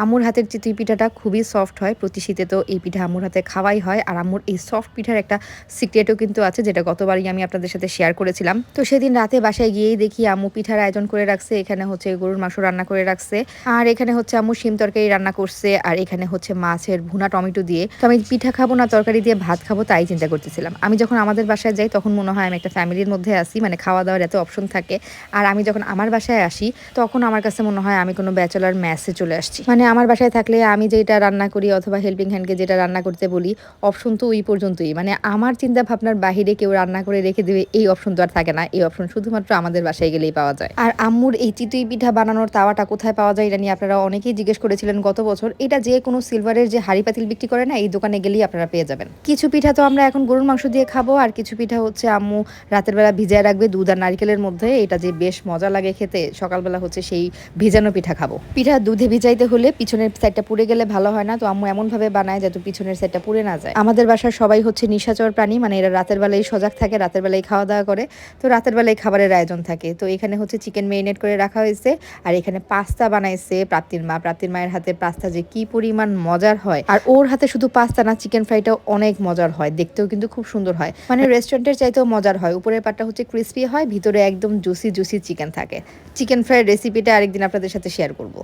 আম্মুর হাতের চিতই পিঠাটা খুবই সফট হয়। প্রতি শীতে তো এই পিঠা আম্মুর হাতে খাওয়াই হয়। আর আম্মুর এই সফট পিঠার একটা সিক্রেটও কিন্তু আছে, যেটা গতবারই আমি আপনাদের সাথে শেয়ার করেছিলাম। তো সেদিন রাতে বাসায় গিয়েই দেখি আম্মু পিঠার আয়োজন করে রাখছে। এখানে হচ্ছে গরুর মাংস রান্না করে রাখছে, আর এখানে হচ্ছে আম্মু শিম তরকারি রান্না করছে, আর এখানে হচ্ছে মাছের ভুনা টমেটো দিয়ে। তো আমি পিঠা খাবো না তরকারি দিয়ে ভাত খাবো তাই চিন্তা করতেছিলাম। আমি যখন আমাদের বাসায় যাই তখন মনে হয় আমি একটা ফ্যামিলির মধ্যে আসি, মানে খাওয়া দাওয়ার এত অপশন থাকে। আর আমি যখন আমার বাসায় আসি তখন আমার কাছে মনে হয় আমি কোনো ব্যাচেলার মেসে চলে আসছি। মানে আমার বাসায় থাকলে আমি যেটা রান্না করি অথবা হেল্পিং হ্যান্ডকে যেটা রান্না করতে বলি, অপশন তো ওই পর্যন্তই। মানে আমার চিন্তা ভাবনার বাহিরে কেউ রান্না করে রেখে দেবে এই অপশন তো আর থাকে না। এই অপশন শুধুমাত্র আমাদের বাসায় গেলেই পাওয়া যায়। আর আম্মুর এই চিতই পিঠা বানানোর তাওয়াটা কোথায় পাওয়া যায় এটা নিয়ে আপনারা অনেকেই জিজ্ঞেস করেছিলেন গত বছর। এটা যে কোনো সিলভারের যে হাড়ি পাতিল বিক্রি করে না, এই দোকানে গেলেই আপনারা পেয়ে যাবেন। কিছু পিঠা তো আমরা এখন গরুর মাংস দিয়ে খাবো, আর কিছু পিঠা হচ্ছে আম্মু রাতের বেলা ভিজায় রাখবে দুধ আর নারকেলের মধ্যে। এটা যে বেশ মজা লাগে খেতে, সকালবেলা হচ্ছে সেই ভিজানো পিঠা খাবো। পিঠা দুধে ভিজাইতে হলে পিছনের সাইডটা পুড়ে গেলে ভালো হয় না, তো আম্মু এমন ভাবে বানায় যাতে পিছনের সাইডটা পুড়ে না যায়। আমাদের বাসার সবাই হচ্ছে নিশাচর প্রাণী, মানে এরা রাতের বেলায় সজাগ থাকে, রাতের বেলায় খাওয়া দাওয়া করে। তো রাতের বেলায় খাবারের আয়োজন থাকে। তো এখানে হচ্ছে চিকেন মেরিনেট করে রাখা হয়েছে, আর এখানে পাস্তা বানাইছে প্রাপ্তির মা। প্রাপ্তির মায়ের হাতে পাস্তা যে কি পরিমাণ মজার হয়, আর ওর হাতে শুধু পাস্তা না, চিকেন ফ্রাইটাও অনেক মজার হয়, দেখতেও কিন্তু খুব সুন্দর হয়। মানে রেস্টুরেন্টের চাইতেও মজার হয়। উপরের পাটটা হচ্ছে ক্রিস্পি হয়, ভিতরে একদম জুসি জুসি চিকেন থাকে। চিকেন ফ্রাইয়ের রেসিপিটা আরেকদিন আপনাদের সাথে শেয়ার করব।